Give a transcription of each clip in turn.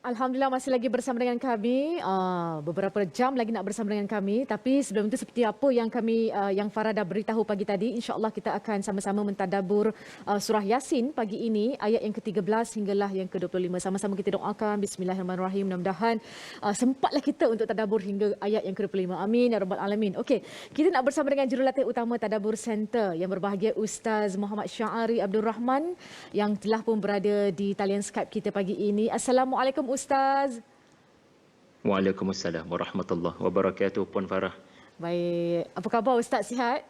Alhamdulillah masih lagi bersama dengan kami. Beberapa jam lagi nak bersama dengan kami. Tapi sebelum itu seperti apa yang Farah dah beritahu pagi tadi, insya-Allah kita akan sama-sama mentadabbur surah Yasin pagi ini, ayat yang ke-13 hinggalah yang ke-25. Sama-sama kita doakan bismillahirrahmanirrahim. Mudah-mudahan sempatlah kita untuk tadabbur hingga ayat yang ke-25. Amin ya rabbal alamin. Okey, kita nak bersama dengan jurulatih utama Tadabbur Center yang berbahagia Ustaz Muhammad Syahari Abdul Rahman yang telah pun berada di talian Skype kita pagi ini. Assalamualaikum Ustaz. Waalaikumsalam warahmatullahi wabarakatuh, Puan Farah. Baik, apa khabar Ustaz, sihat?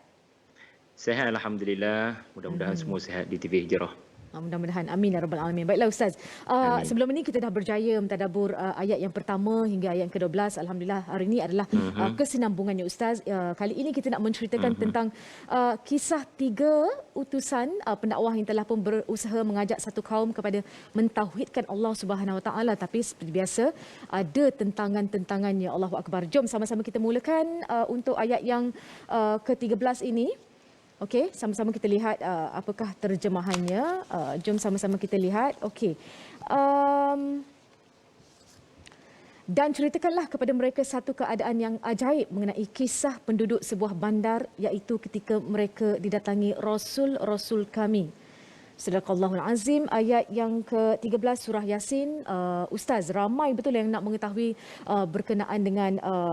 Sehat alhamdulillah. Mudah-mudahan semua sehat di TV Hijrah. Mudah-mudahan. Amin ya rabbal alamin. Baiklah Ustaz. Amin. Sebelum ini kita dah berjaya mentadabbur ayat yang pertama hingga ayat yang ke-12. Alhamdulillah hari ini adalah kesinambungannya Ustaz. Kali ini kita nak menceritakan tentang kisah tiga utusan pendakwah yang telah pun berusaha mengajak satu kaum kepada mentauhidkan Allah Subhanahu Wa Taala, tapi seperti biasa ada tentangan-tentangannya. Allahu akbar. Jom sama-sama kita mulakan untuk ayat yang ke-13 ini. Okey, sama-sama kita lihat apakah terjemahannya. Jom sama-sama kita lihat. Okey. Dan ceritakanlah kepada mereka satu keadaan yang ajaib mengenai kisah penduduk sebuah bandar, iaitu ketika mereka didatangi Rasul-Rasul kami. Sadaqallahul Azim, ayat yang ke-13 surah Yasin. Ustaz, ramai betul yang nak mengetahui berkenaan dengan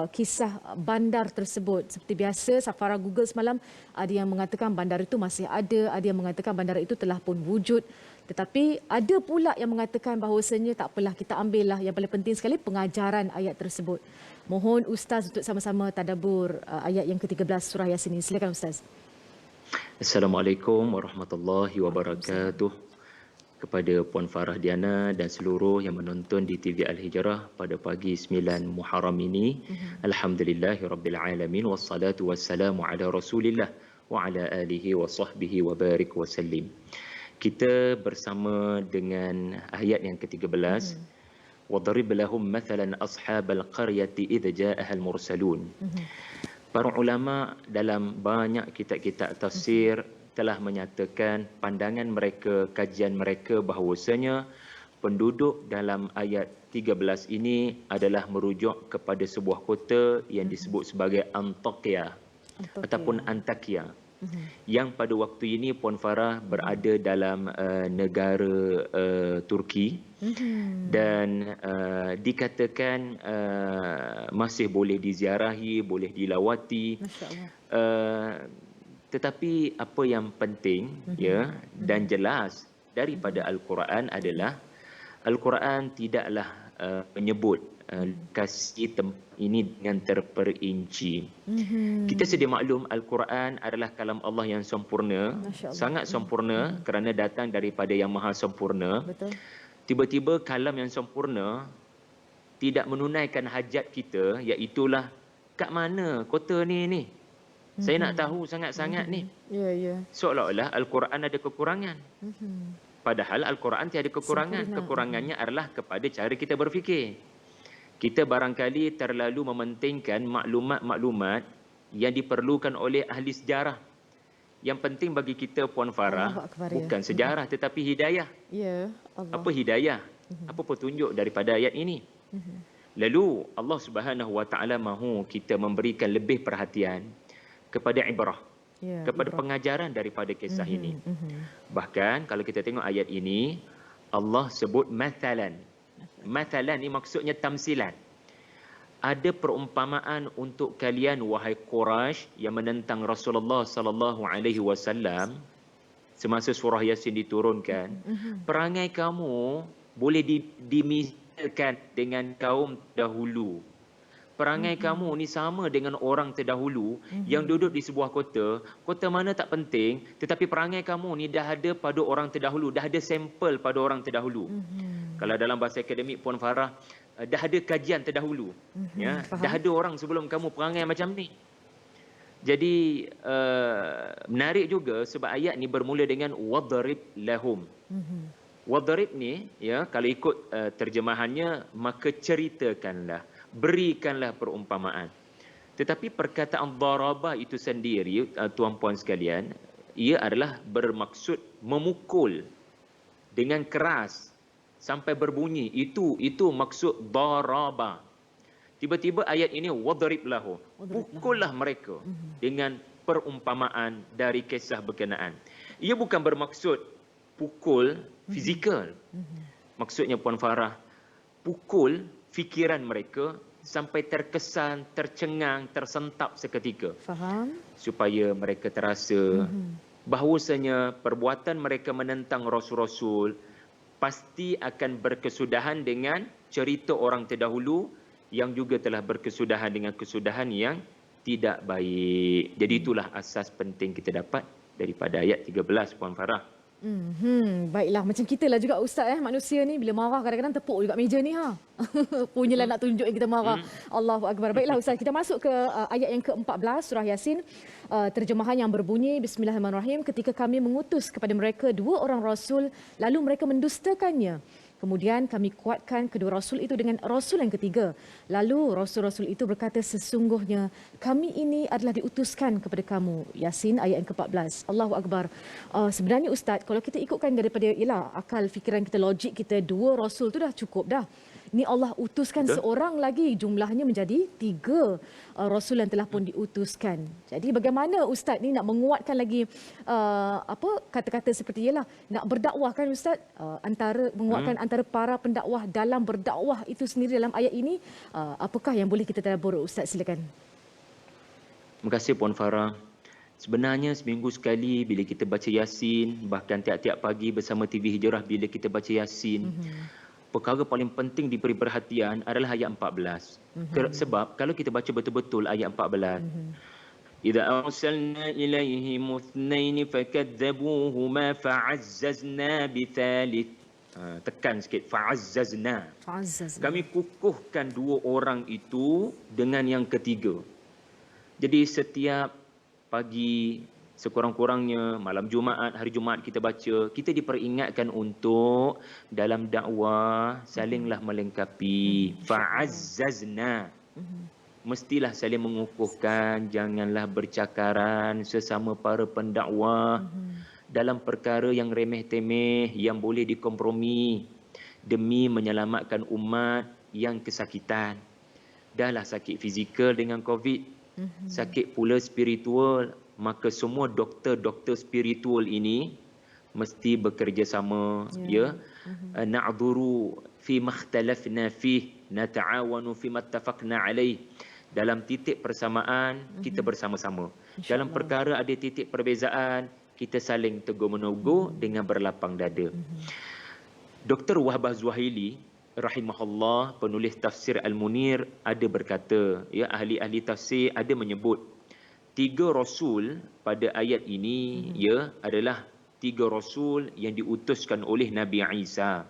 kisah bandar tersebut. Seperti biasa, Safara Google semalam, ada yang mengatakan bandar itu masih ada yang mengatakan bandar itu telah pun wujud. Tetapi ada pula yang mengatakan bahawasanya tak apalah, kita ambillah yang paling penting sekali pengajaran ayat tersebut. Mohon Ustaz untuk sama-sama tadabbur ayat yang ke-13 surah Yasin ini. Silakan Ustaz. Assalamualaikum warahmatullahi wabarakatuh. Kepada Puan Farah Diana dan seluruh yang menonton di TV Al-Hijrah pada pagi 9 Muharram ini. Alhamdulillahirabbil alamin wassalatu wassalamu ala Rasulillah wa ala alihi wa sahbihi wa barik wa sallim. Kita bersama dengan ayat yang ke-13. Wadrib lahum mathalan ashabal qaryati idza ja'ahal mursalun. Para ulama dalam banyak kitab-kitab tafsir telah menyatakan pandangan mereka, kajian mereka bahawasanya penduduk dalam ayat 13 ini adalah merujuk kepada sebuah kota yang disebut sebagai Antakya ataupun Antakya. Yang pada waktu ini Puan Farah berada dalam negara Turki dan dikatakan masih boleh diziarahi, boleh dilawati. Tetapi apa yang penting ya dan jelas daripada Al-Quran adalah Al-Quran tidaklah menyebut lokasi tempat ini dengan terperinci. Kita sedia maklum Al-Quran adalah kalam Allah yang sempurna, sangat sempurna kerana datang daripada yang maha sempurna. Betul. Tiba-tiba kalam yang sempurna tidak menunaikan hajat kita, iaitulah kat mana kota ni? Saya nak tahu sangat-sangat ni. Ya. Seolah-olah Al-Quran ada kekurangan. Padahal Al-Quran tiada kekurangan. Kekurangannya adalah kepada cara kita berfikir. Kita barangkali terlalu mementingkan maklumat-maklumat yang diperlukan oleh ahli sejarah. Yang penting bagi kita Puan Farah bukan sejarah tetapi hidayah. Ya, Allah. Apa hidayah? Apa petunjuk daripada ayat ini? Lalu Allah Subhanahu Wa Taala mahu kita memberikan lebih perhatian kepada ibrah, kepada pengajaran daripada kisah ini. Bahkan kalau kita tengok ayat ini, Allah sebut mathalan. Mathalan ini maksudnya tamsilan. Ada perumpamaan untuk kalian wahai Quraisy yang menentang Rasulullah sallallahu alaihi wasallam semasa surah Yasin diturunkan. Perangai kamu boleh dimisalkan dengan kaum dahulu. Perangai kamu ni sama dengan orang terdahulu yang duduk di sebuah kota. Kota mana tak penting, tetapi perangai kamu ni dah ada pada orang terdahulu, dah ada sampel pada orang terdahulu. Kalau dalam bahasa akademik Puan Farah, dah ada kajian terdahulu. Ya, dah ada orang sebelum kamu perangai macam ni. Jadi menarik juga sebab ayat ni bermula dengan wadrib lahum. Wadrib ni ya, kalau ikut terjemahannya maka ceritakanlah, berikanlah perumpamaan. Tetapi perkataan darabah itu sendiri tuan-puan sekalian, ia adalah bermaksud memukul dengan keras sampai berbunyi. Itu maksud daraba. Tiba-tiba ayat ini wadrib lahu. Pukullah mereka dengan perumpamaan dari kisah berkenaan. Ia bukan bermaksud pukul fizikal. Maksudnya Puan Farah, pukul fikiran mereka sampai terkesan, tercengang, tersentap seketika. Faham? Supaya mereka terasa bahawasanya perbuatan mereka menentang Rasul-Rasul pasti akan berkesudahan dengan cerita orang terdahulu yang juga telah berkesudahan dengan kesudahan yang tidak baik. Jadi itulah asas penting kita dapat daripada ayat 13, Puan Farah. Baiklah, macam kita lah juga Ustaz manusia ni bila marah kadang-kadang tepuk juga meja ni punyalah nak tunjuk yang kita marah. Allahu Akbar. Baiklah Ustaz, kita masuk ke ayat yang ke-14 surah Yasin. Terjemahan yang berbunyi Bismillahirrahmanirrahim, ketika kami mengutus kepada mereka 2 orang rasul lalu mereka mendustakannya. Kemudian kami kuatkan kedua rasul itu dengan rasul yang ketiga. Lalu rasul-rasul itu berkata, sesungguhnya kami ini adalah diutuskan kepada kamu. Yasin ayat yang ke-14. Allahu Akbar. Sebenarnya Ustaz, kalau kita ikutkan daripada akal fikiran kita, logik kita, 2 rasul tu dah cukup dah. Ni Allah utuskan seorang lagi, jumlahnya menjadi 3 rasul yang telah pun diutuskan. Jadi bagaimana Ustaz ni nak menguatkan lagi kata-kata seperti nak berdakwah kan Ustaz, menguatkan antara para pendakwah dalam berdakwah itu sendiri dalam ayat ini, apakah yang boleh kita tadabbur Ustaz, silakan. Terima kasih Puan Farah. Sebenarnya seminggu sekali bila kita baca Yasin, bahkan tiap-tiap pagi bersama TV Hijrah bila kita baca Yasin, perkara paling penting diberi perhatian adalah ayat 14. Sebab kalau kita baca betul-betul ayat 14, Idza arsalna ilaihim ithnain fakadzabuhuma fa'azzazna bithalith. Tekan sikit, fa'azzazna. Kami kukuhkan 2 orang itu dengan yang ketiga. Jadi setiap pagi, sekurang-kurangnya malam Jumaat, hari Jumaat kita baca, kita diperingatkan untuk dalam dakwah salinglah melengkapi. Fa'azzazna. Mestilah saling mengukuhkan, janganlah bercakaran sesama para pendakwah dalam perkara yang remeh-temeh, yang boleh dikompromi demi menyelamatkan umat yang kesakitan. Dahlah sakit fizikal dengan COVID, sakit pula spiritual, maka semua doktor-doktor spiritual ini mesti bekerjasama, na'dhuru fi makhtalafna fih, nata'awanu fi mattafaqna alaih. Dalam titik persamaan kita bersama-sama. Dalam perkara ada titik perbezaan, kita saling tegur-menegur dengan berlapang dada. Dr. Wahbah Zuhaili rahimahullah, penulis tafsir Al-Munir, ada berkata, ahli-ahli tafsir ada menyebut 3 rasul pada ayat ini adalah 3 rasul yang diutuskan oleh Nabi Isa.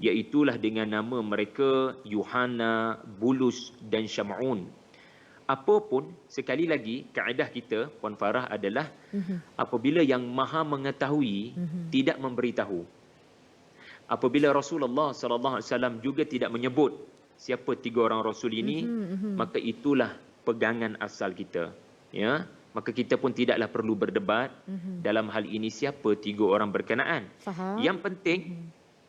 Iaitulah dengan nama mereka Yuhanna, Bulus dan Syam'un. Apapun, sekali lagi, kaedah kita, Puan Farah, adalah apabila yang maha mengetahui tidak memberitahu. Apabila Rasulullah SAW juga tidak menyebut siapa 3 orang rasul ini, maka itulah pegangan asal kita. Maka kita pun tidaklah perlu berdebat dalam hal ini siapa 3 orang berkenaan. Faham.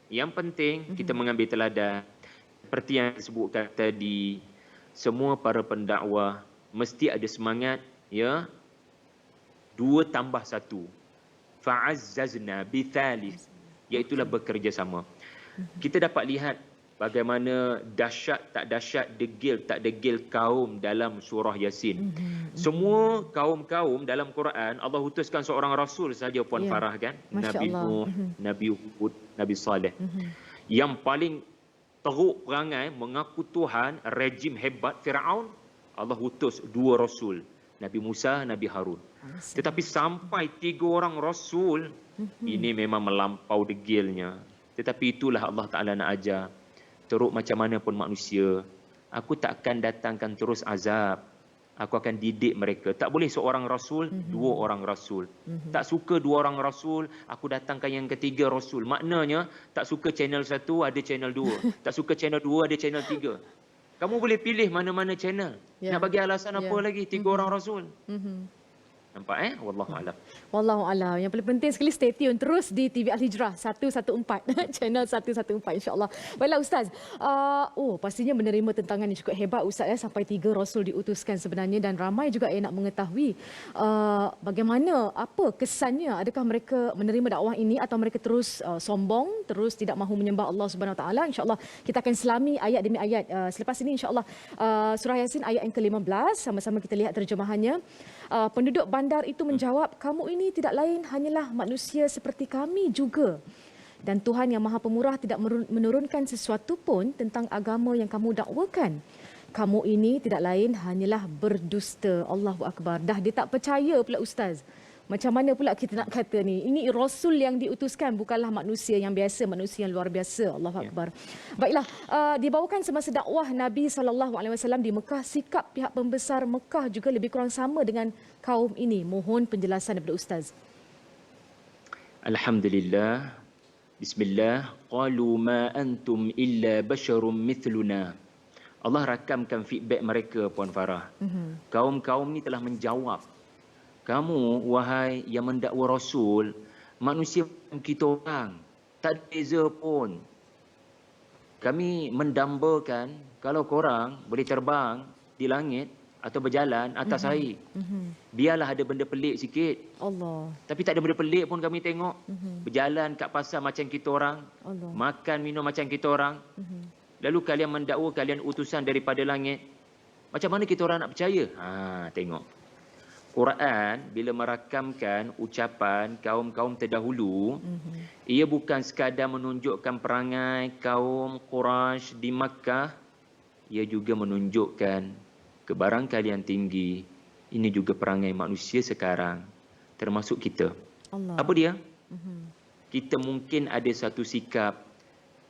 Yang penting kita mengambil teladan. Seperti yang disebutkan tadi, semua para pendakwah mesti ada semangat 2 tambah 1. Fa'azzazna bithalith, iaitulah bekerjasama. Kita dapat lihat bagaimana dahsyat tak dahsyat, degil tak degil kaum dalam surah Yasin. Semua kaum-kaum dalam Quran Allah utuskan seorang rasul saja, Puan Farah, kan? Nabi Nuh, Nabi Hud, Nabi Saleh. Yang paling teruk perangai mengaku Tuhan, rejim hebat Firaun, Allah utus 2 rasul, Nabi Musa, Nabi Harun. Tetapi sampai 3 orang rasul, ini memang melampau degilnya. Tetapi itulah Allah Ta'ala nak ajar. Teruk macam mana pun manusia, aku tak akan datangkan terus azab. Aku akan didik mereka. Tak boleh seorang rasul, 2 orang rasul. Tak suka 2 orang rasul, aku datangkan yang ketiga rasul. Maknanya, tak suka channel 1, ada channel 2. Tak suka channel 2, ada channel 3. Kamu boleh pilih mana-mana channel. Nak bagi alasan apa lagi 3 orang rasul? Nampak Wallahu a'lam. Wallahu a'lam. Yang paling penting sekali stay tune terus di TV Al-Hijrah 114 channel 114 insya-Allah. Baiklah Ustaz. Pastinya menerima tentangan yang cukup hebat Ustaz sampai 3 rasul diutuskan sebenarnya dan ramai juga yang nak mengetahui bagaimana apa kesannya, adakah mereka menerima dakwah ini atau mereka terus sombong, terus tidak mahu menyembah Allah Subhanahu Wa Taala. Insya-Allah kita akan selami ayat demi ayat. Selepas ini insya-Allah surah Yasin ayat yang ke-15 sama-sama kita lihat terjemahannya. Penduduk bandar itu menjawab, kamu ini tidak lain hanyalah manusia seperti kami juga. Dan Tuhan yang Maha Pemurah tidak menurunkan sesuatu pun tentang agama yang kamu dakwakan. Kamu ini tidak lain hanyalah berdusta. Allahu Akbar. Dah dia tak percaya pula Ustaz. Macam mana pula kita nak kata ni? Ini Rasul yang diutuskan, bukanlah manusia yang biasa, manusia yang luar biasa. Allahu Akbar. Baiklah, dibawakan semasa dakwah Nabi SAW di Mekah, sikap pihak pembesar Mekah juga lebih kurang sama dengan kaum ini. Mohon penjelasan daripada Ustaz. Alhamdulillah. Bismillah. Qalu ma antum illa basyarum mithluna. Allah rakamkan feedback mereka, Puan Farah. Kaum-kaum ni telah menjawab. Kamu, wahai yang mendakwa Rasul, manusia kita orang. Tak ada beza pun. Kami mendambakan kalau korang boleh terbang di langit atau berjalan atas air. Biarlah ada benda pelik sikit. Allah. Tapi tak ada benda pelik pun kami tengok. Berjalan kat pasar macam kita orang. Allah. Makan, minum macam kita orang. Lalu kalian mendakwa kalian utusan daripada langit. Macam mana kita orang nak percaya? Tengok. Quran bila merakamkan ucapan kaum-kaum terdahulu, ia bukan sekadar menunjukkan perangai kaum Quraisy di Makkah, ia juga menunjukkan kebarangkalian tinggi. Ini juga perangai manusia sekarang, termasuk kita. Allah. Apa dia? Kita mungkin ada satu sikap,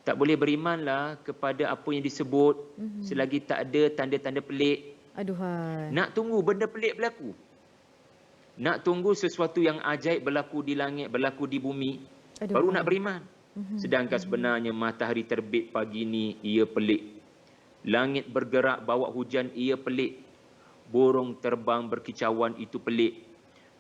tak boleh berimanlah kepada apa yang disebut selagi tak ada tanda-tanda pelik. Aduhai. Nak tunggu benda pelik berlaku. Nak tunggu sesuatu yang ajaib berlaku di langit, berlaku di bumi, baru nak beriman. Sedangkan sebenarnya matahari terbit pagi ni, ia pelik. Langit bergerak bawa hujan, ia pelik. Burung terbang berkicauan, itu pelik.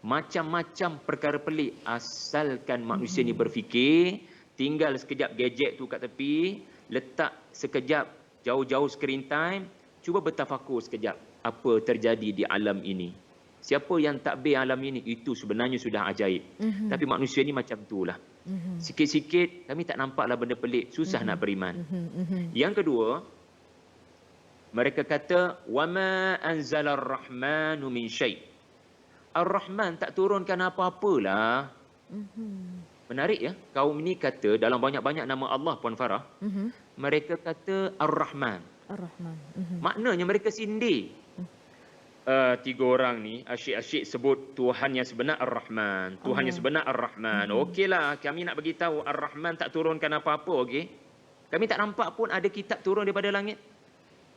Macam-macam perkara pelik. Asalkan manusia ni berfikir, tinggal sekejap gadget tu kat tepi, letak sekejap jauh-jauh screen time, cuba bertafakur sekejap apa terjadi di alam ini. Siapa yang takbir alam ini, itu sebenarnya sudah ajaib. Tapi manusia ni macam itulah. Sikit-sikit kami tak nampaklah benda pelik, susah nak beriman. Yang kedua, mereka kata wama anzalar rahmanu min syai'. Ar-Rahman tak turunkan apa-apalah. Menarik ya, kaum ini kata dalam banyak-banyak nama Allah, Puan Farah, mereka kata Ar-Rahman. Ar-Rahman. Maknanya mereka sindir. Tiga orang ni asyik-asyik sebut Tuhan yang sebenar Ar-Rahman. Tuhan yang sebenar Ar-Rahman. Okeylah, kami nak bagi tahu Ar-Rahman tak turunkan apa-apa, okey? Kami tak nampak pun ada kitab turun daripada langit.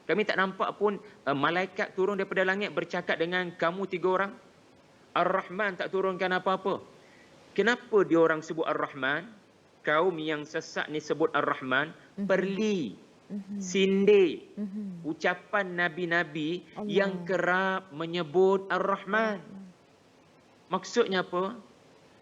Kami tak nampak pun malaikat turun daripada langit bercakap dengan kamu tiga orang. Ar-Rahman tak turunkan apa-apa. Kenapa dia orang sebut Ar-Rahman? Kaum yang sesat ni sebut Ar-Rahman, perli, sindir ucapan nabi-nabi yang kerap menyebut Ar-Rahman. Maksudnya apa?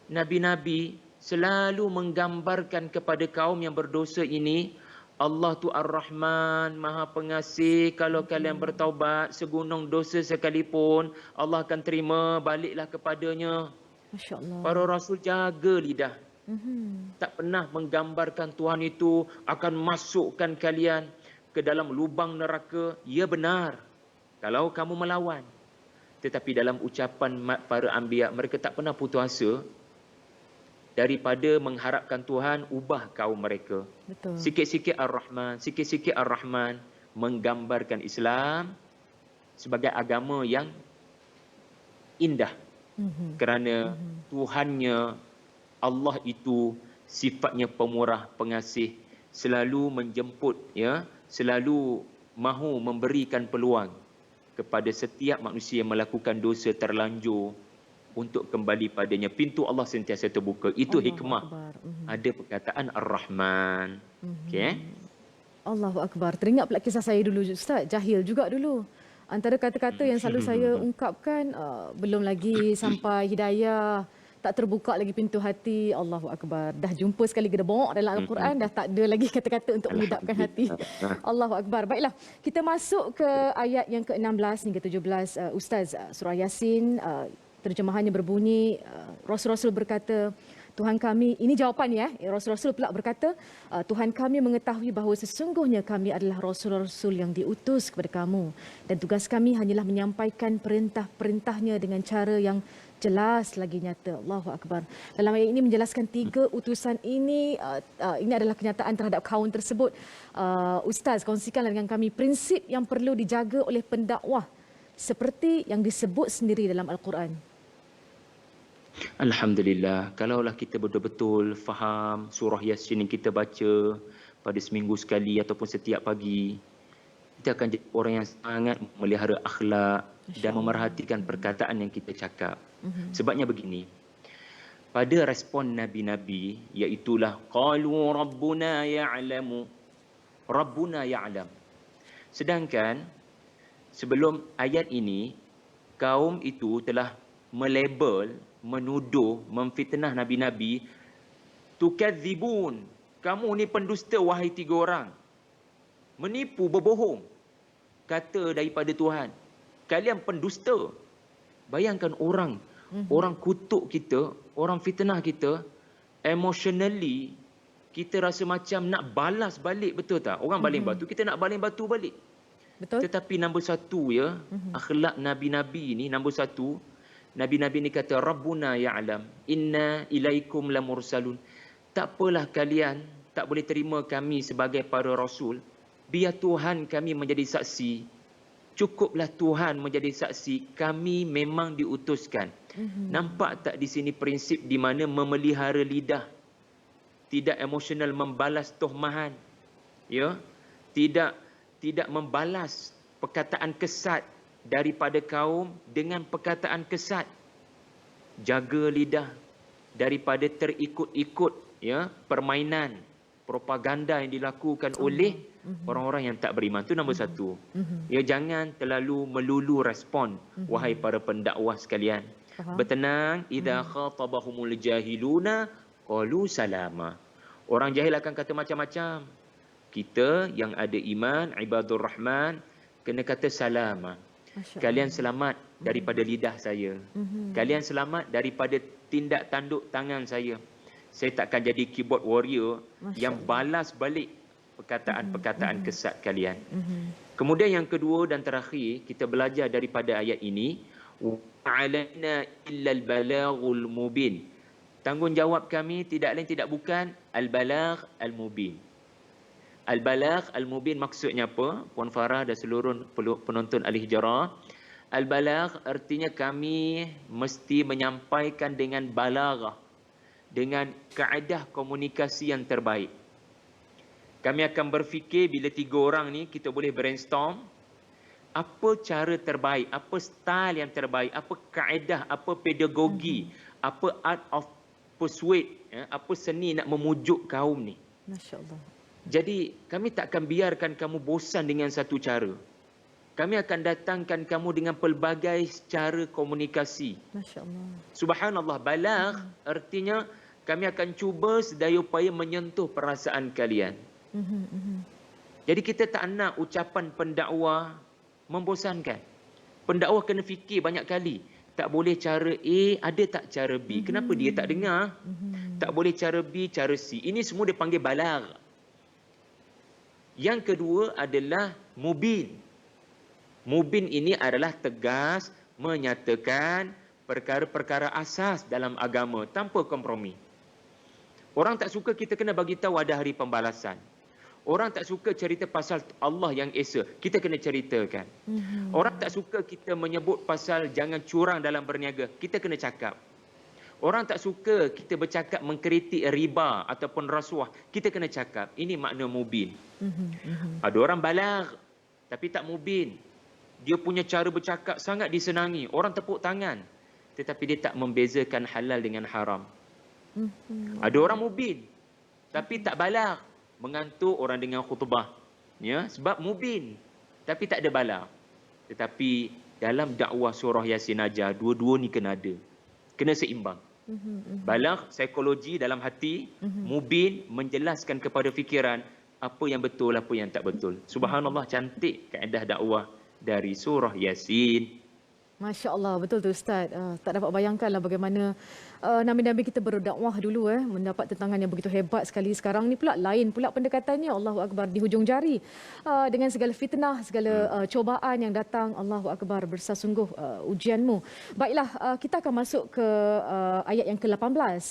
Nabi-nabi selalu menggambarkan kepada kaum yang berdosa ini, Allah tu Ar-Rahman, Maha Pengasih. Kalau kalian bertaubat segunung dosa sekalipun, Allah akan terima, baliklah kepadanya. Masya Allah. Para Rasul jaga lidah. Tak pernah menggambarkan Tuhan itu akan masukkan kalian ke dalam lubang neraka. Ya benar, kalau kamu melawan. Tetapi dalam ucapan para anbiya, mereka tak pernah putus asa daripada mengharapkan Tuhan ubah kaum mereka. Betul. Sikit-sikit Ar-Rahman, sikit-sikit Ar-Rahman menggambarkan Islam sebagai agama yang indah. Kerana Tuhannya, Allah itu sifatnya pemurah, pengasih, selalu menjemput, ya, selalu mahu memberikan peluang kepada setiap manusia yang melakukan dosa terlanjur untuk kembali padanya. Pintu Allah sentiasa terbuka. Itu hikmah. Ada perkataan Ar-Rahman. Okey. Allahu Akbar. Teringat pula kisah saya dulu Ustaz, jahil juga dulu. Antara kata-kata yang selalu saya ungkapkan, belum lagi sampai hidayah, tak terbuka lagi pintu hati. Allahu Akbar. Dah jumpa sekali gedebok dalam Al-Quran, dah tak ada lagi kata-kata untuk menyedapkan hati. Allahu Akbar. Baiklah, kita masuk ke ayat yang ke-16 hingga 17. Ustaz, surah Yasin, terjemahannya berbunyi, Rasul-Rasul berkata, Tuhan kami, ini jawapan ya, Rasul-Rasul pula berkata, Tuhan kami mengetahui bahawa sesungguhnya kami adalah Rasul-Rasul yang diutus kepada kamu. Dan tugas kami hanyalah menyampaikan perintah-perintahnya dengan cara yang jelas lagi nyata. Allahu Akbar. Dalam ayat ini menjelaskan 3 utusan ini adalah kenyataan terhadap kaum tersebut. Ustaz, kongsikanlah dengan kami prinsip yang perlu dijaga oleh pendakwah seperti yang disebut sendiri dalam Al-Quran. Alhamdulillah, kalaulah kita betul-betul faham surah Yasin yang kita baca pada seminggu sekali ataupun setiap pagi, kita akan jadi orang yang sangat memelihara akhlak dan memerhatikan perkataan yang kita cakap. Sebabnya begini, pada respon Nabi-Nabi, iaitulah qalu rabbuna ya'lamu, rabbuna ya'lam. Sedangkan sebelum ayat ini, kaum itu telah melabel, menuduh, memfitnah Nabi-Nabi, tukadzibun, kamu ni pendusta wahai 3 orang. Menipu, berbohong. Kata daripada Tuhan, kalian pendusta. Bayangkan orang kutuk kita, orang fitnah kita, emotionally, kita rasa macam nak balas balik, betul tak? Orang baling batu, kita nak baling batu balik. Betul. Tetapi nombor 1 ya, akhlak Nabi-Nabi ni, nombor 1, Nabi-Nabi ni kata, Rabbuna ya'lam, inna ilaikum lamursalun. Tak apalah kalian tak boleh terima kami sebagai para rasul. Biar Tuhan kami menjadi saksi. Cukuplah Tuhan menjadi saksi. Kami memang diutuskan. Nampak tak di sini prinsip di mana memelihara lidah. Tidak emosional membalas tohmahan. Ya? Tidak membalas perkataan kesat daripada kaum dengan perkataan kesat. Jaga lidah daripada terikut-ikut ya permainan, propaganda yang dilakukan oleh orang-orang yang tak beriman. Itu nombor 1. Ya, jangan terlalu melulu respon wahai para pendakwah sekalian. Bertenang, idza khatabahumul jahiluna qalu salama. Orang jahil akan kata macam-macam. Kita yang ada iman, ibadur rahman, kena kata salama. Kalian selamat daripada lidah saya. Kalian selamat daripada tindak tanduk tangan saya. Saya takkan jadi keyboard warrior yang balas balik perkataan-perkataan kesat kalian. Kemudian yang kedua dan terakhir, kita belajar daripada ayat ini, alaina illal balaghul mubin. Tanggungjawab kami tidak lain tidak bukan al-balagh al-mubin. Al-balagh al-mubin maksudnya apa? Puan Farah dan seluruh penonton Al-Hijrah. Al-balagh artinya kami mesti menyampaikan dengan balaghah, dengan kaedah komunikasi yang terbaik. Kami akan berfikir bila 3 orang ni kita boleh brainstorm apa cara terbaik, apa style yang terbaik, apa kaedah, apa pedagogi, apa art of persuade, apa seni nak memujuk kaum ni. Masya-Allah. Jadi kami tak akan biarkan kamu bosan dengan satu cara. Kami akan datangkan kamu dengan pelbagai cara komunikasi. Masya-Allah. Subhanallah, balagh artinya kami akan cuba sedaya upaya menyentuh perasaan kalian. Jadi kita tak nak ucapan pendakwah membosankan. Pendakwah kena fikir banyak kali. Tak boleh cara A, ada tak cara B? Kenapa dia tak dengar? Tak boleh cara B, cara C. Ini semua dipanggil balagh. Yang kedua adalah mubin. Mubin ini adalah tegas menyatakan perkara-perkara asas dalam agama tanpa kompromi. Orang tak suka kita kena bagi tahu ada hari pembalasan. Orang tak suka cerita pasal Allah yang Esa, kita kena ceritakan. Orang tak suka kita menyebut pasal jangan curang dalam berniaga, kita kena cakap. Orang tak suka kita bercakap mengkritik riba ataupun rasuah, kita kena cakap. Ini makna mubin. Ada orang balagh tapi tak mubin. Dia punya cara bercakap sangat disenangi, orang tepuk tangan, tetapi dia tak membezakan halal dengan haram. Ada orang mubin tapi tak balagh, mengantuk orang dengan khutbah, ya, sebab mubin tapi tak ada balagh. Tetapi dalam dakwah surah Yasin aja, dua-dua ni kena ada. Kena seimbang. Balagh, psikologi dalam hati, mubin, menjelaskan kepada fikiran apa yang betul, apa yang tak betul. Subhanallah, cantik kaedah dakwah dari surah Yasin. Masya Allah, betul tu Ustaz. Tak dapat bayangkanlah bagaimana nabi-nabi kita berdakwah dulu mendapat tentangan yang begitu hebat sekali. Sekarang ni pula lain pula pendekatannya. Allahu Akbar, di hujung jari. Dengan segala fitnah, segala cobaan yang datang. Allahu Akbar, bersasungguh ujianmu. Baiklah, kita akan masuk ke ayat yang ke-18.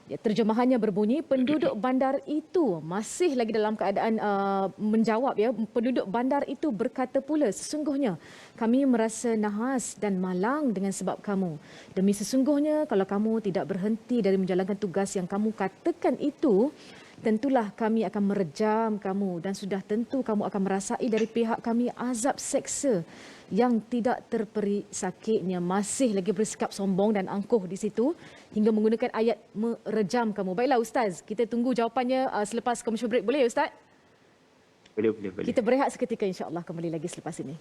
Terjemahannya berbunyi, penduduk bandar itu masih lagi dalam keadaan menjawab ya. Penduduk bandar itu berkata pula, sesungguhnya kami merasa nahas dan malang dengan sebab kamu. Demi sesungguhnya kalau kamu tidak berhenti dari menjalankan tugas yang kamu katakan itu, tentulah kami akan merejam kamu dan sudah tentu kamu akan merasai dari pihak kami azab seksa yang tidak terperi sakitnya. Masih lagi bersikap sombong dan angkuh di situ hingga menggunakan ayat merejam kamu. Baiklah Ustaz, kita tunggu jawapannya selepas commercial break. Boleh Ustaz? Boleh. Kita berehat seketika, insya-Allah kembali lagi selepas ini.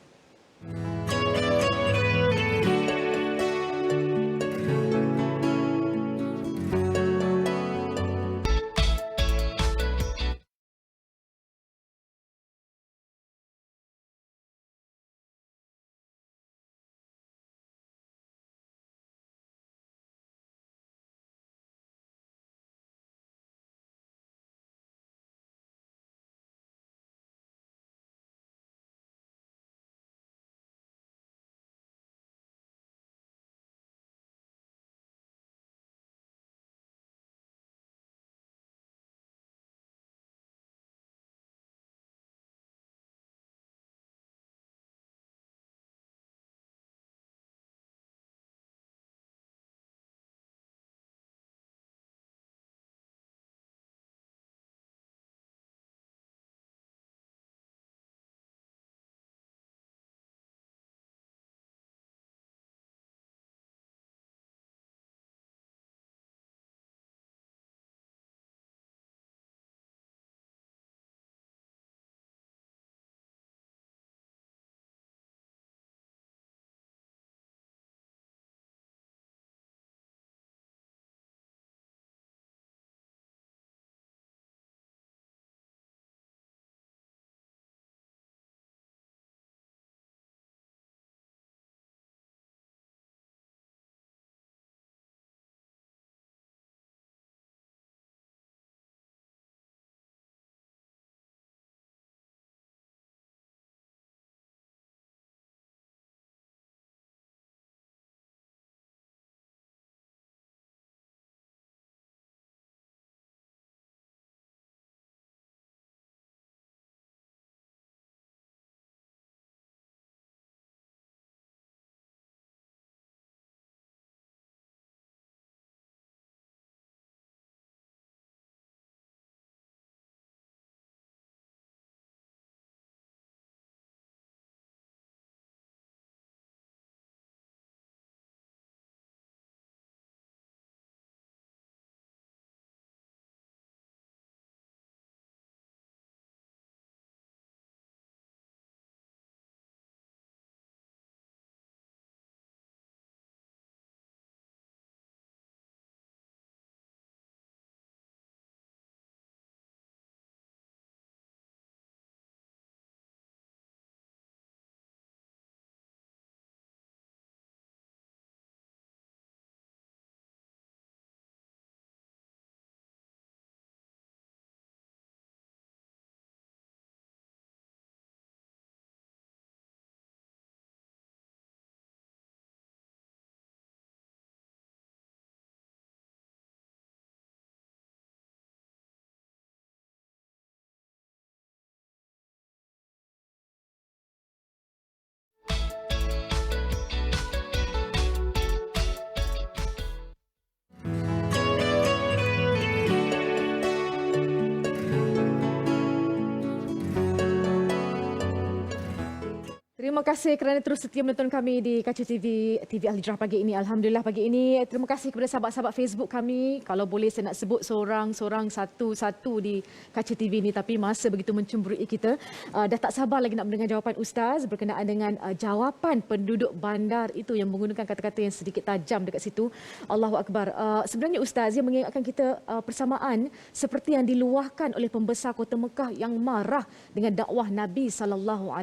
terima kasih kerana terus setia menonton kami di Kaca TV, TV Al-Hijrah pagi ini. Alhamdulillah pagi ini. Terima kasih kepada sahabat-sahabat Facebook kami. Kalau boleh saya nak sebut seorang-seorang satu-satu di Kaca TV ini, tapi masa begitu mencemburui kita. Dah tak sabar lagi nak mendengar jawapan Ustaz berkenaan dengan jawapan penduduk bandar itu yang menggunakan kata-kata yang sedikit tajam dekat situ. Allahu Akbar. Sebenarnya Ustaz, ia mengingatkan kita persamaan seperti yang diluahkan oleh pembesar kota Mekah yang marah dengan dakwah Nabi SAW.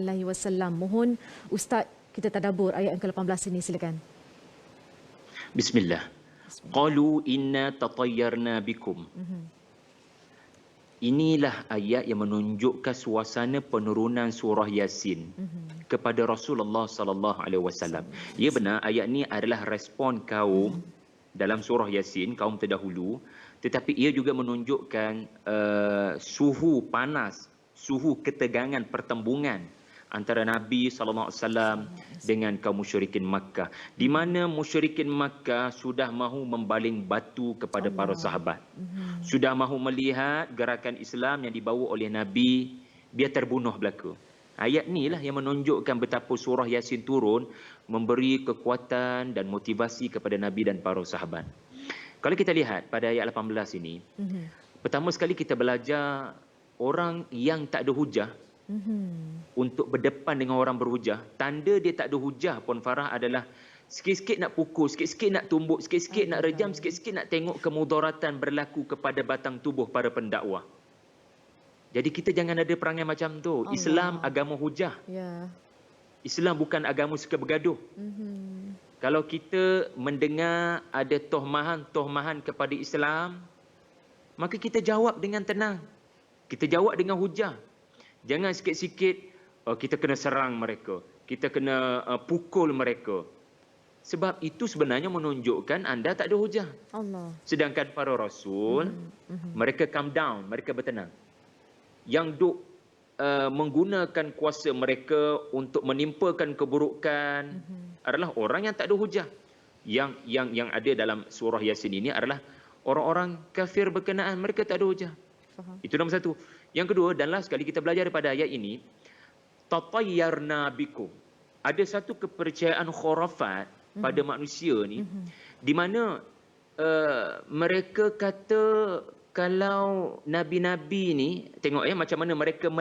Mohon Ustaz kita tadabbur ayat yang ke-18 ini, silakan. Bismillah. Qalu inna tatayyarna bikum. Inilah ayat yang menunjukkan suasana penurunan surah Yasin kepada Rasulullah sallallahu alaihi wasallam. Ya benar, ayat ini adalah respon kaum dalam surah Yasin, kaum terdahulu, tetapi ia juga menunjukkan suhu panas, suhu ketegangan pertembungan antara Nabi SAW dengan kaum musyrikin Makkah, di mana musyrikin Makkah sudah mahu membaling batu kepada para sahabat, sudah mahu melihat gerakan Islam yang dibawa oleh Nabi biar terbunuh belaka. Ayat ni lah yang menunjukkan betapa surah Yasin turun memberi kekuatan dan motivasi kepada Nabi dan para sahabat. Kalau kita lihat pada ayat 18 ini, pertama sekali kita belajar orang yang tak ada hujah untuk berdepan dengan orang berhujah. Tanda dia tak ada hujah, Puan Farah, adalah sikit-sikit nak pukul, sikit-sikit nak tumbuk, sikit-sikit nak rejam, sikit-sikit nak tengok kemudaratan berlaku kepada batang tubuh para pendakwah. Jadi kita jangan ada perangai macam tu. Islam agama hujah. Islam bukan agama suka bergaduh. Kalau kita mendengar ada tohmahan kepada Islam, maka kita jawab dengan tenang. Kita jawab dengan hujah. Jangan sikit-sikit kita kena serang mereka, kita kena pukul mereka. Sebab itu sebenarnya menunjukkan anda tak ada hujah. Sedangkan para rasul, mereka calm down, mereka bertenang. Yang duk menggunakan kuasa mereka untuk menimpakan keburukan adalah orang yang tak ada hujah. Yang ada dalam surah Yasin ini adalah orang-orang kafir berkenaan, mereka tak ada hujah. Itu nombor satu. Yang kedua, dan last sekali kita belajar daripada ayat ini, tatayyarna bikum. Ada satu kepercayaan khurafat pada manusia ni, di mana mereka kata kalau nabi-nabi ni, tengok ya macam mana mereka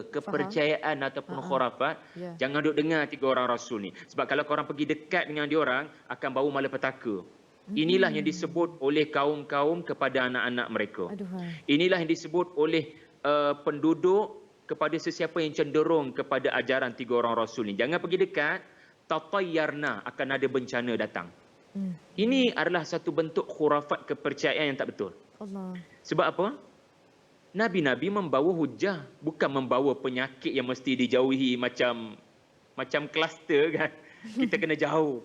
kepercayaan ataupun khurafat. Jangan duk dengar 3 orang rasul ni. Sebab kalau korang pergi dekat dengan dia orang, akan bau malapetaka. Inilah yang disebut oleh kaum-kaum kepada anak-anak mereka. Inilah yang disebut oleh penduduk kepada sesiapa yang cenderung kepada ajaran 3 orang rasul ni. Jangan pergi dekat, tatayyarna, akan ada bencana datang. Ini adalah satu bentuk khurafat kepercayaan yang tak betul. Sebab apa? Nabi-nabi membawa hujah, bukan membawa penyakit yang mesti dijauhi macam kluster kan. Kita kena jauh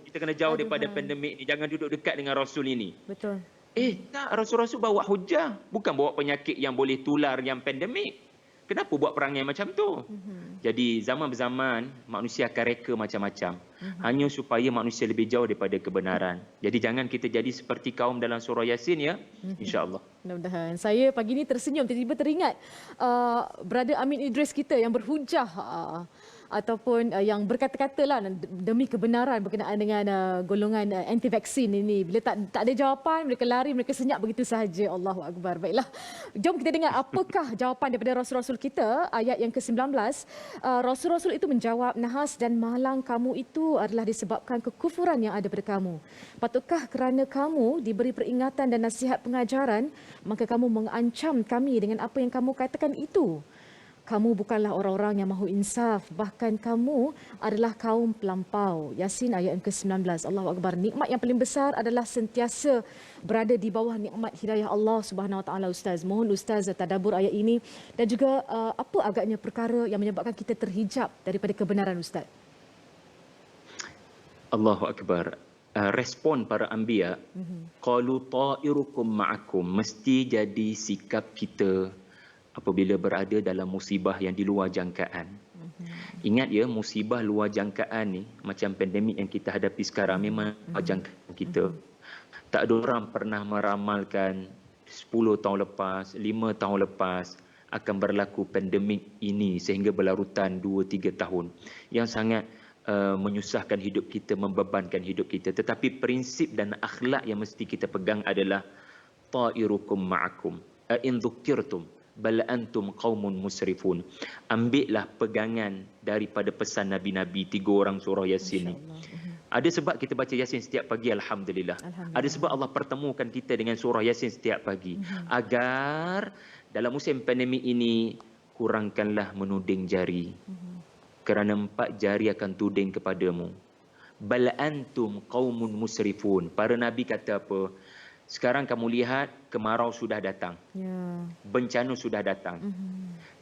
daripada pandemik ni. Jangan duduk dekat dengan rasul ini. Betul. Tak, rasul-rasul bawa hujah, bukan bawa penyakit yang boleh tular yang pandemik. Kenapa buat perangai macam tu? Jadi zaman berzaman manusia akan reka macam-macam, hanya supaya manusia lebih jauh daripada kebenaran. Jadi jangan kita jadi seperti kaum dalam surah Yasin ya, insya-Allah. Mudah-mudahan. Saya pagi ni tersenyum, tiba-tiba teringat Brother Amin Idris kita yang berhujah ataupun yang berkata-kata lah demi kebenaran berkenaan dengan golongan anti-vaksin ini. Bila tak ada jawapan, mereka lari, mereka senyap begitu sahaja. Allahu Akbar. Baiklah, jom kita dengar apakah jawapan daripada Rasul-Rasul kita. Ayat yang ke-19, Rasul-Rasul itu menjawab, nahas dan malang kamu itu adalah disebabkan kekufuran yang ada pada kamu. Patutkah kerana kamu diberi peringatan dan nasihat pengajaran, maka kamu mengancam kami dengan apa yang kamu katakan itu? Kamu bukanlah orang-orang yang mahu insaf, bahkan kamu adalah kaum pelampau. Yasin ayat yang ke-19. Allahu Akbar. Nikmat yang paling besar adalah sentiasa berada di bawah nikmat hidayah Allah Subhanahu Wa Taala. Ustaz, mohon Ustaz tadabbur ayat ini dan juga apa agaknya perkara yang menyebabkan kita terhijab daripada kebenaran, Ustaz? Allahu Akbar. Respon para anbiya, qalu ta'irukum ma'akum, mesti jadi sikap kita apabila berada dalam musibah yang di luar jangkaan. Ingat ya, musibah luar jangkaan ni macam pandemik yang kita hadapi sekarang memang luar jangkaan kita. Tak ada orang pernah meramalkan 10 tahun lepas, 5 tahun lepas akan berlaku pandemik ini sehingga berlarutan 2-3 tahun yang sangat menyusahkan hidup kita, membebankan hidup kita. Tetapi prinsip dan akhlak yang mesti kita pegang adalah ta'irukum ma'akum in dzukirtum bal antum qaumun musrifun. Ambillah pegangan daripada pesan nabi-nabi 3 orang surah Yasin ni. Ada sebab kita baca Yasin setiap pagi, alhamdulillah. Ada sebab Allah pertemukan kita dengan surah Yasin setiap pagi agar dalam musim pandemik ini kurangkanlah menuding jari. Kerana 4 jari akan tuding kepadamu. Bal antum qaumun musrifun. Para nabi kata apa? Sekarang kamu lihat kemarau sudah datang. Bencana sudah datang.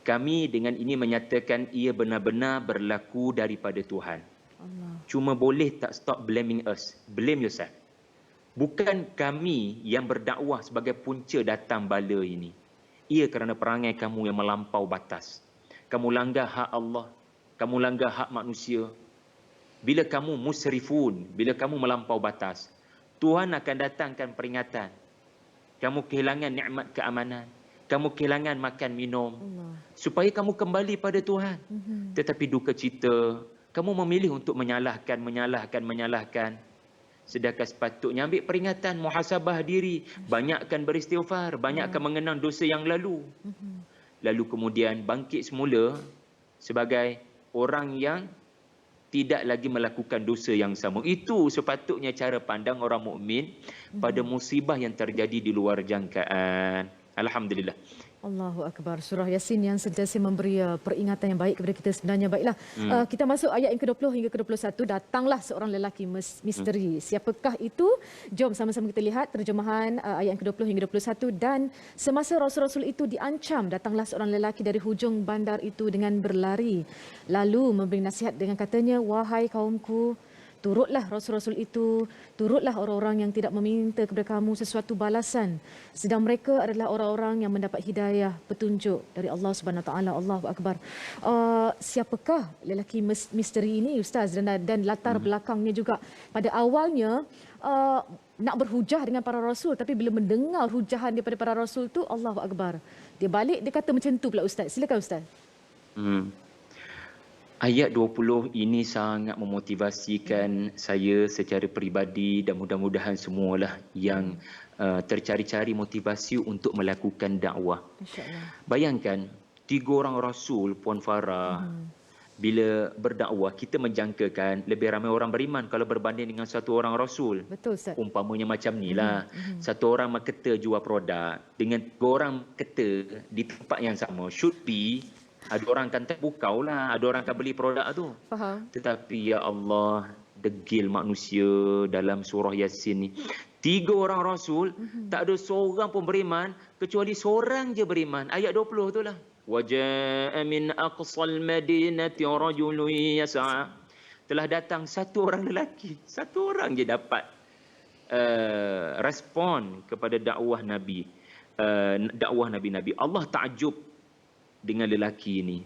Kami dengan ini menyatakan ia benar-benar berlaku daripada Tuhan. Cuma boleh tak stop blaming us. Blame yourself. Bukan kami yang berdakwah sebagai punca datang bala ini. Ia kerana perangai kamu yang melampau batas. Kamu langgar hak Allah. Kamu langgar hak manusia. Bila kamu musrifun, bila kamu melampau batas, Tuhan akan datangkan peringatan. Kamu kehilangan nikmat keamanan. Kamu kehilangan makan minum. Supaya kamu kembali pada Tuhan. Tetapi duka cita, kamu memilih untuk menyalahkan. Sedangkan sepatutnya ambil peringatan, muhasabah diri. Banyakkan beristighfar. Banyakkan mengenang dosa yang lalu. Lalu kemudian bangkit semula sebagai orang yang tidak lagi melakukan dosa yang sama. Itu sepatutnya cara pandang orang mukmin pada musibah yang terjadi di luar jangkaan. Alhamdulillah. Allahu Akbar. Surah Yasin yang sentiasa memberi peringatan yang baik kepada kita sebenarnya. Baiklah, kita masuk ayat yang ke-20 hingga ke-21. Datanglah seorang lelaki misteri. Siapakah itu? Jom sama-sama kita lihat terjemahan ayat yang ke-20 hingga 21. Dan semasa Rasul-Rasul itu diancam, datanglah seorang lelaki dari hujung bandar itu dengan berlari. Lalu memberi nasihat dengan katanya, wahai kaumku, turutlah Rasul-Rasul itu, turutlah orang-orang yang tidak meminta kepada kamu sesuatu balasan. Sedang mereka adalah orang-orang yang mendapat hidayah, petunjuk dari Allah Subhanahu Wa Taala. Allahu Akbar. Siapakah lelaki misteri ini, Ustaz? Dan latar belakangnya juga. Pada awalnya, nak berhujah dengan para Rasul, tapi bila mendengar hujahan daripada para Rasul tu, Allahu Akbar. Dia balik, dia kata macam tu pula, Ustaz. Silakan, Ustaz. Ayat 20 ini sangat memotivasikan saya secara peribadi dan mudah-mudahan semualah yang tercari-cari motivasi untuk melakukan dakwah. Bayangkan 3 orang Rasul, Puan Farah, bila berdakwah kita menjangkakan lebih ramai orang beriman kalau berbanding dengan 1 orang Rasul. Betul, Ustaz. Umpamanya macam ni lah. 1 orang marketer jual produk dengan 3 orang marketer di tempat yang sama. Should be ada orang akan terpukau lah, ada orang akan beli produk tu. Faham. Tetapi ya Allah, degil manusia dalam surah Yasin ni. 3 orang Rasul, tak ada seorang pun beriman, kecuali seorang je beriman. Ayat 20 tu lah. وَجَاءَ مِنْ أَقْصَى الْمَدِينَةِ رَجُلٌ يَسْعَى. Telah datang 1 orang lelaki. 1 orang je dapat respon kepada dakwah Nabi. Dakwah Nabi-Nabi. Allah takjub dengan lelaki ini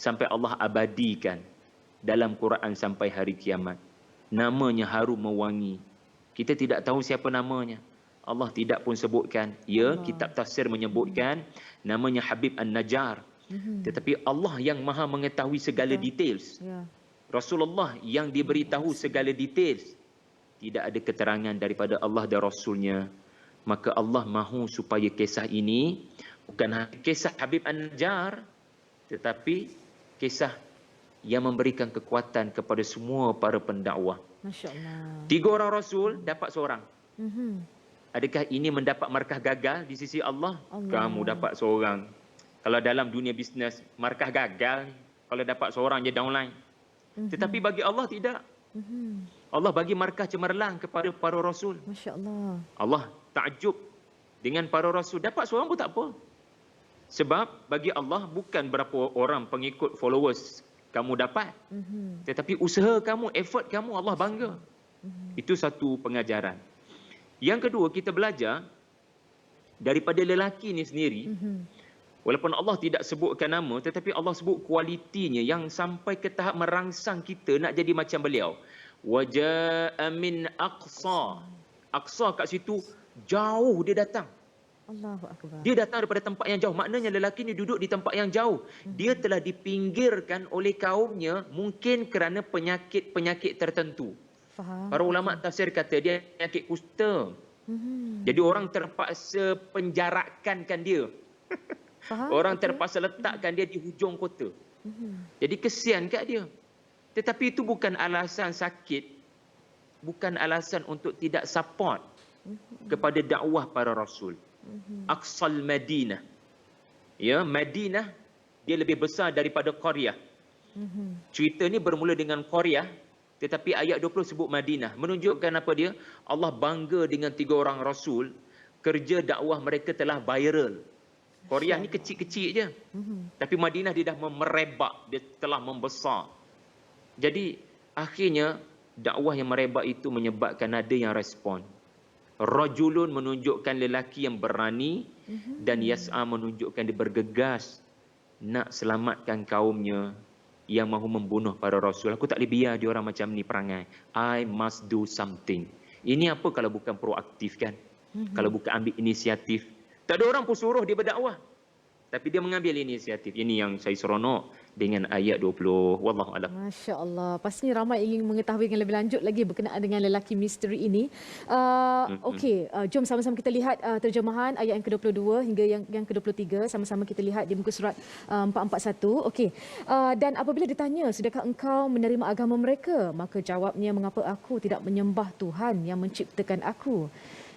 sampai Allah abadikan dalam Quran sampai hari kiamat. Namanya harum mewangi. Kita tidak tahu siapa namanya. Allah tidak pun sebutkan. Ya, kitab tafsir menyebutkan namanya Habib An-Najjar. Tetapi Allah yang maha mengetahui segala details. Rasulullah yang diberitahu segala details. Tidak ada keterangan daripada Allah dan Rasulnya. Maka Allah mahu supaya kisah ini bukan kisah Habib An-Najjar, tetapi kisah yang memberikan kekuatan kepada semua para pendakwah. Masya Allah. 3 orang Rasul dapat seorang. Adakah ini mendapat markah gagal di sisi Allah? Kamu dapat seorang. Kalau dalam dunia bisnes, markah gagal kalau dapat seorang je downline. Tetapi bagi Allah tidak. Allah bagi markah cemerlang kepada para Rasul. Masya Allah. Allah takjub dengan para Rasul. Dapat seorang pun tak apa. Sebab bagi Allah bukan berapa orang pengikut followers kamu dapat. Tetapi usaha kamu, effort kamu, Allah bangga. Itu satu pengajaran. Yang kedua, kita belajar daripada lelaki ni sendiri. Walaupun Allah tidak sebutkan nama, tetapi Allah sebut kualitinya yang sampai ke tahap merangsang kita nak jadi macam beliau. Waja'a min aqsa. Aqsa kat situ jauh dia datang. Allahu akbar. Dia datang daripada tempat yang jauh. Maknanya lelaki ni duduk di tempat yang jauh. Dia telah dipinggirkan oleh kaumnya mungkin kerana penyakit-penyakit tertentu. Faham. Para ulama tafsir kata dia penyakit kusta. Jadi orang terpaksa penjarakankan dia. Faham. Orang terpaksa letakkan dia di hujung kota. Jadi kesian kat dia. Tetapi itu bukan alasan sakit. Bukan alasan untuk tidak support kepada dakwah para rasul. Aqsal Madinah. Ya, Madinah dia lebih besar daripada Qaryah. Cerita ni bermula dengan Qaryah, tetapi ayat 20 sebut Madinah. Menunjukkan apa dia? Allah bangga dengan 3 orang rasul, kerja dakwah mereka telah viral. Qaryah ni kecil-kecil je. Tapi Madinah dia dah merebak, dia telah membesar. Jadi akhirnya dakwah yang merebak itu menyebabkan ada yang respon. Rajulun menunjukkan lelaki yang berani, dan yas'a menunjukkan dia bergegas nak selamatkan kaumnya yang mahu membunuh para rasul. Aku tak boleh biar dia orang macam ni perangai. I must do something. Ini apa kalau bukan proaktif kan? Kalau bukan ambil inisiatif. Tak ada orang pun suruh dia berdakwah. Tapi dia mengambil inisiatif. Ini yang saya seronok dengan ayat 20. Wallahu a'lam. Masya Allah. Pastinya ramai ingin mengetahui dengan lebih lanjut lagi berkenaan dengan lelaki misteri ini. Okey, jom sama-sama kita lihat terjemahan ayat yang ke-22 hingga yang ke-23. Sama-sama kita lihat di muka surat 441. Okey. Dan apabila ditanya, sudahkah engkau menerima agama mereka? Maka jawabnya, mengapa aku tidak menyembah Tuhan yang menciptakan aku?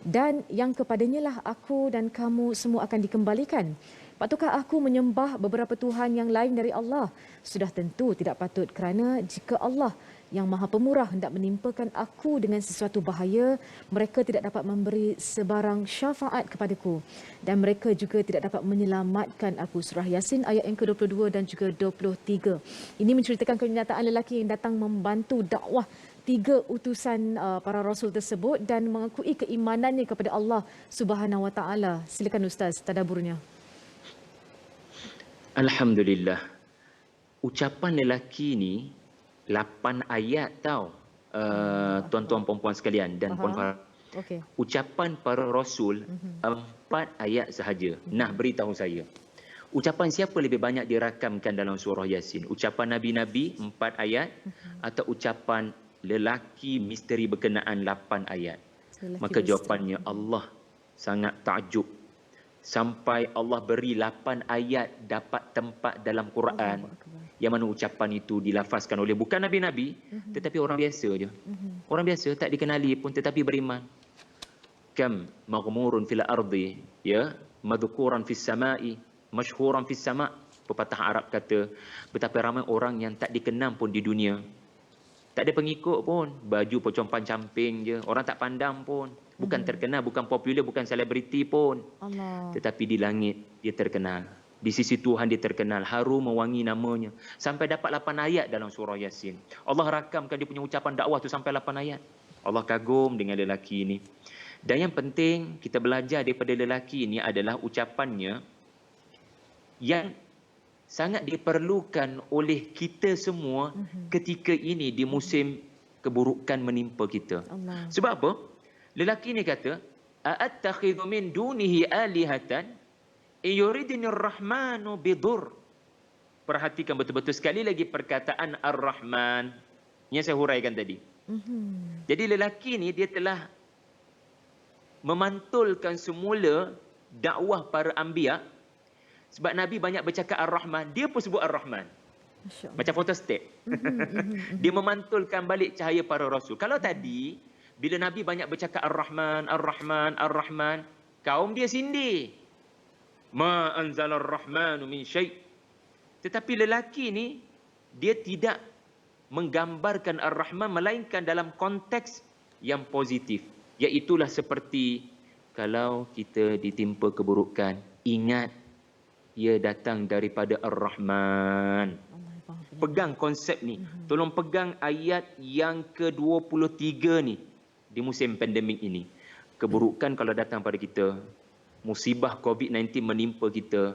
Dan yang kepadanya lah aku dan kamu semua akan dikembalikan. Patukah aku menyembah beberapa Tuhan yang lain dari Allah? Sudah tentu tidak patut, kerana jika Allah yang Maha Pemurah hendak menimpakan aku dengan sesuatu bahaya, mereka tidak dapat memberi sebarang syafaat kepadaku, dan mereka juga tidak dapat menyelamatkan aku. Surah Yasin ayat yang ke-22 dan juga 23. Ini menceritakan kenyataan lelaki yang datang membantu dakwah 3 utusan para rasul tersebut dan mengakui keimanannya kepada Allah Subhanahu Wa Taala. Silakan Ustaz tadaburnya. Alhamdulillah. Ucapan lelaki ni 8 ayat tau, tuan-tuan perempuan sekalian dan puan-puan. Okey. Ucapan para rasul 4 ayat sahaja. Nah, beritahu saya, ucapan siapa lebih banyak dirakamkan dalam surah Yasin? Ucapan Nabi-Nabi 4 ayat atau ucapan lelaki misteri berkenaan 8 ayat? Maka jawapannya Allah sangat takjub. Sampai Allah beri 8 ayat dapat tempat dalam Quran yang mana ucapan itu dilafazkan oleh bukan Nabi-Nabi, tetapi orang biasa je. Orang biasa tak dikenali pun tetapi beriman. Kam maghmurun fil ardi, ya, madhkuran fis samai, masyhuran fis sama'. Pepatah Arab kata, betapa ramai orang yang tak dikenal pun di dunia. Tak ada pengikut pun, baju pun compang-camping je, orang tak pandang pun. Bukan terkenal, bukan popular, bukan selebriti pun. Allah. Tetapi di langit dia terkenal. Di sisi Tuhan dia terkenal, harum mewangi namanya. Sampai dapat 8 ayat dalam surah Yasin. Allah rakamkan dia punya ucapan dakwah tu sampai 8 ayat. Allah kagum dengan lelaki ini. Dan yang penting kita belajar daripada lelaki ini adalah ucapannya yang sangat diperlukan oleh kita semua ketika ini di musim keburukan menimpa kita. Allah. Sebab apa? Lelaki ni kata, "A'attakhidhu min dunihi alihatan yuridnir rahmanu bidur." Perhatikan betul-betul sekali lagi perkataan Ar-Rahman. Yang saya huraikan tadi. Jadi lelaki ni dia telah memantulkan semula dakwah para anbiya. Sebab Nabi banyak bercakap Ar-Rahman, dia pun sebut Ar-Rahman. Macam photostat. Dia memantulkan balik cahaya para rasul. Kalau tadi bila Nabi banyak bercakap Ar-Rahman, Ar-Rahman, Ar-Rahman, kaum dia sindir. Ma anzalar rahmanu min syai'. Tetapi lelaki ni dia tidak menggambarkan Ar-Rahman melainkan dalam konteks yang positif. Iaitulah seperti kalau kita ditimpa keburukan, ingat ia datang daripada Ar-Rahman. Pegang konsep ni. Tolong pegang ayat yang ke-23 ni. Di musim pandemik ini, keburukan kalau datang pada kita, musibah COVID-19 menimpa kita,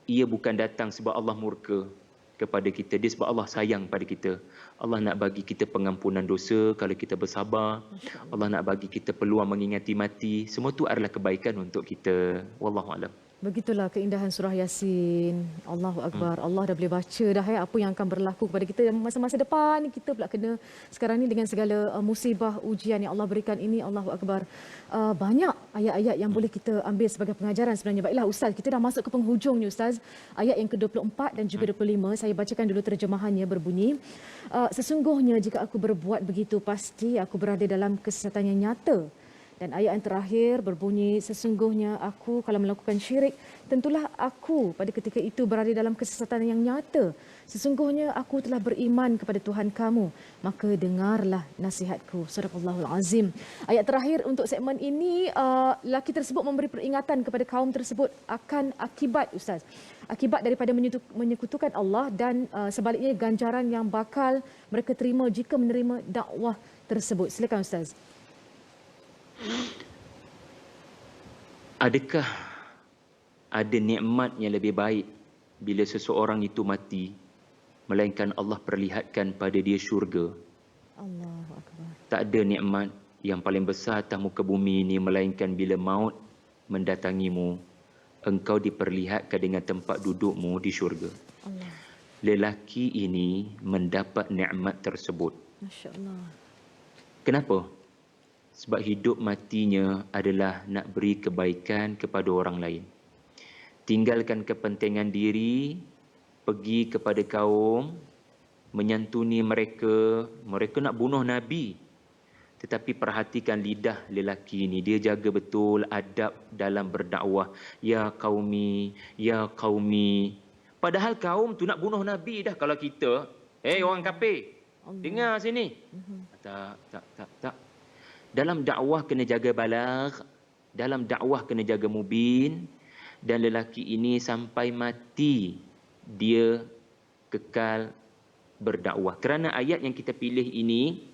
ia bukan datang sebab Allah murka. kepada kita. Dia sebab Allah sayang pada kita. Allah nak bagi kita pengampunan dosa kalau kita bersabar. Allah nak bagi kita peluang mengingati mati. Semua tu adalah kebaikan untuk kita. Wallahu a'lam. Begitulah keindahan surah Yasin. Allahu Akbar. Allah dah boleh baca dah apa yang akan berlaku kepada kita masa-masa depan. Kita pula kena sekarang ni dengan segala musibah, ujian yang Allah berikan ini. Allahu Akbar. Banyak ayat-ayat yang boleh kita ambil sebagai pengajaran sebenarnya. Baiklah Ustaz, kita dah masuk ke penghujung ni Ustaz. Ayat yang ke-24 dan juga 25. Saya bacakan dulu terjemahannya berbunyi. Sesungguhnya jika aku berbuat begitu, pasti aku berada dalam kesesatan yang nyata. Dan ayat yang terakhir berbunyi, sesungguhnya aku kalau melakukan syirik, tentulah aku pada ketika itu berada dalam kesesatan yang nyata. Sesungguhnya aku telah beriman kepada Tuhan kamu, maka dengarlah nasihatku. Sadaqallahul azim. Ayat terakhir untuk segmen ini, lelaki tersebut memberi peringatan kepada kaum tersebut akan akibat Ustaz. Akibat daripada menyekutukan Allah dan sebaliknya ganjaran yang bakal mereka terima jika menerima dakwah tersebut. Silakan Ustaz. Adakah ada nikmat yang lebih baik bila seseorang itu mati, melainkan Allah perlihatkan pada dia syurga? Allahu Akbar. Tak ada nikmat yang paling besar atas muka bumi ini, melainkan bila maut mendatangimu, engkau diperlihatkan dengan tempat dudukmu di syurga. Allah. Lelaki ini mendapat nikmat tersebut. Masya Allah. Kenapa? Sebab hidup matinya adalah nak beri kebaikan kepada orang lain. Tinggalkan kepentingan diri, pergi kepada kaum, menyantuni mereka. Mereka nak bunuh Nabi. Tetapi perhatikan lidah lelaki ini. Dia jaga betul adab dalam berdakwah. Ya qaumi, ya qaumi. Padahal kaum tu nak bunuh Nabi dah. Kalau kita, orang kafir, dengar sini. Tak. Dalam dakwah kena jaga balagh, dalam dakwah kena jaga mubin, dan lelaki ini sampai mati dia kekal berdakwah. Kerana ayat yang kita pilih ini,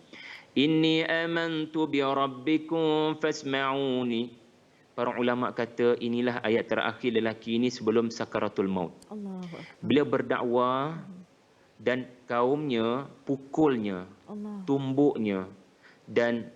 inni amantu bi rabbikum fasma'uni. Para ulama kata inilah ayat terakhir lelaki ini sebelum sakaratul maut. Beliau berdakwah dan kaumnya pukulnya, tumbuknya, dan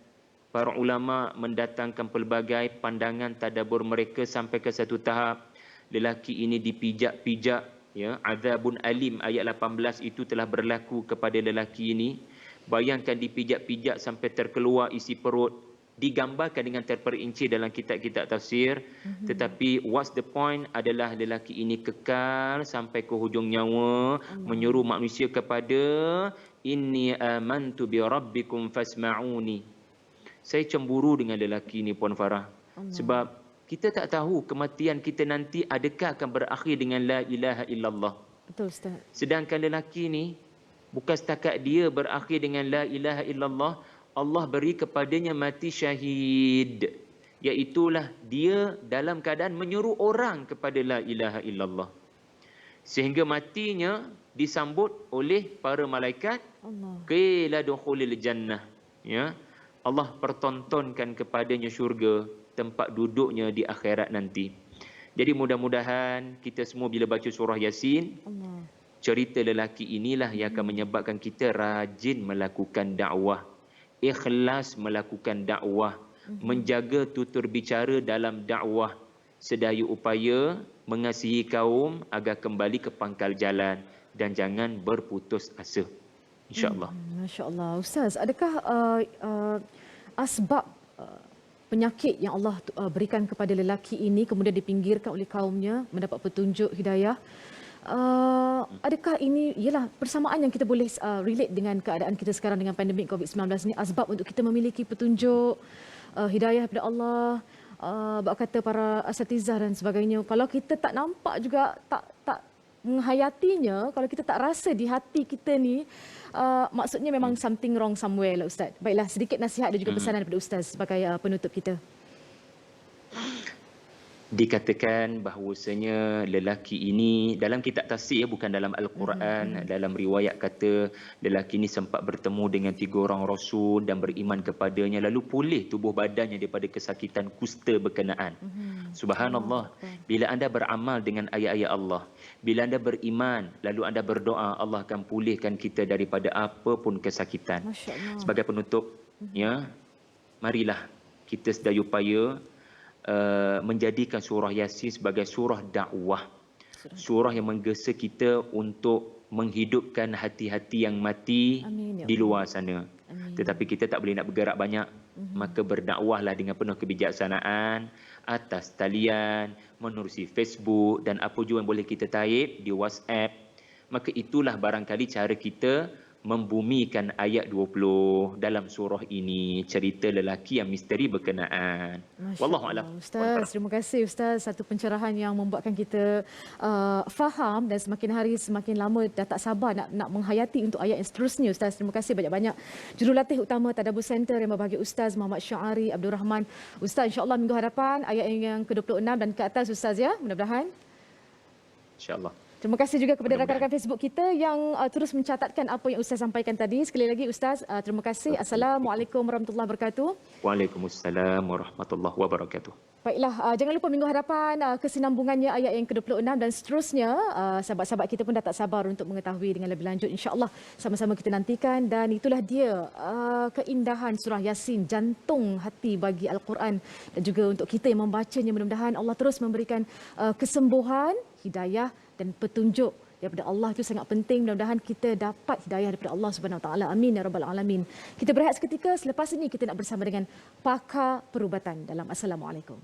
para ulama mendatangkan pelbagai pandangan tadabbur mereka sampai ke satu tahap lelaki ini dipijak-pijak, ya, azabun alim. Ayat 18 itu telah berlaku kepada lelaki ini. Bayangkan dipijak-pijak sampai terkeluar isi perut. Digambarkan dengan terperinci dalam kitab-kitab tafsir. Tetapi what's the point adalah lelaki ini kekal sampai ke hujung nyawa, menyuruh manusia kepada inni amantu bi rabbikum fasma'uni. Saya cemburu dengan lelaki ini, Puan Farah. Sebab kita tak tahu kematian kita nanti adakah akan berakhir dengan la ilaha illallah. Betul Ustaz. Sedangkan lelaki ini bukan setakat dia berakhir dengan la ilaha illallah, Allah beri kepadanya mati syahid. Iaitulah dia dalam keadaan menyuruh orang kepada la ilaha illallah. Sehingga matinya disambut oleh para malaikat. Qila dukhulil jannah. Ya. Allah pertontonkan kepadanya syurga, tempat duduknya di akhirat nanti. Jadi mudah-mudahan kita semua bila baca surah Yasin, cerita lelaki inilah yang akan menyebabkan kita rajin melakukan dakwah, ikhlas melakukan dakwah, menjaga tutur bicara dalam dakwah, sedaya upaya mengasihi kaum agar kembali ke pangkal jalan dan jangan berputus asa. InsyaAllah. Masya-Allah. Ustaz, adakah asbab penyakit yang Allah berikan kepada lelaki ini kemudian dipinggirkan oleh kaumnya mendapat petunjuk hidayah? Adakah ini ialah persamaan yang kita boleh relate dengan keadaan kita sekarang dengan pandemik COVID-19 ini, asbab untuk kita memiliki petunjuk hidayah daripada Allah, kata para asatizah dan sebagainya. Kalau kita tak nampak juga, tak menghayatinya, kalau kita tak rasa di hati kita ni, maksudnya memang something wrong somewhere lah Ustaz. Baiklah, sedikit nasihat dan juga pesanan daripada Ustaz sebagai penutup kita. Dikatakan bahawasanya lelaki ini dalam kitab tafsir, bukan dalam Al-Quran, dalam riwayat kata lelaki ini sempat bertemu dengan 3 orang Rasul dan beriman kepadanya, lalu pulih tubuh badannya daripada kesakitan kusta berkenaan. Subhanallah. Bila anda beramal dengan ayat-ayat Allah, bila anda beriman, lalu anda berdoa, Allah akan pulihkan kita daripada apa pun kesakitan. Masya Allah. Sebagai penutup, ya, marilah kita sedaya upaya menjadikan surah Yasin sebagai surah dakwah. Surah yang menggesa kita untuk menghidupkan hati-hati yang mati Amin, ya di Allah. luar sana. Amin. Tetapi kita tak boleh nak bergerak banyak. Maka berdakwahlah dengan penuh kebijaksanaan atas talian, menerusi Facebook dan apa jua yang boleh kita taip di WhatsApp. Maka itulah barangkali cara kita membumikan ayat 20 dalam surah ini, cerita lelaki yang misteri berkenaan. Wallahu a'lam. Ustaz, terima kasih Ustaz, satu pencerahan yang membuatkan kita faham dan semakin hari semakin lama dah tak sabar nak menghayati untuk ayat yang seterusnya. Ustaz, terima kasih banyak-banyak. Jurulatih utama Tadabbur Center yang berbagi Ustaz Muhammad Syari Abdul Rahman. Ustaz, insya-Allah minggu hadapan ayat yang ke-26 dan ke atas Ustaz, ya, mudah-mudahan. Insya-Allah. Terima kasih juga kepada rakan-rakan Facebook kita yang terus mencatatkan apa yang Ustaz sampaikan tadi. Sekali lagi Ustaz, terima kasih. Assalamualaikum warahmatullahi wabarakatuh. Waalaikumsalam warahmatullahi wabarakatuh. Baiklah, jangan lupa minggu hadapan kesinambungannya ayat yang ke-26 dan seterusnya. Sahabat-sahabat kita pun dah tak sabar untuk mengetahui dengan lebih lanjut. InsyaAllah sama-sama kita nantikan, dan itulah dia keindahan surah Yasin, jantung hati bagi Al-Quran, dan juga untuk kita yang membacanya. Mudah-mudahan Allah terus memberikan kesembuhan, hidayah dan petunjuk daripada Allah. Itu sangat penting. Mudah-mudahan kita dapat hidayah daripada Allah Subhanahu Wa Taala. Amin ya rabbal alamin. Kita berehat seketika, selepas ini kita nak bersama dengan pakar perubatan dalam Assalamualaikum.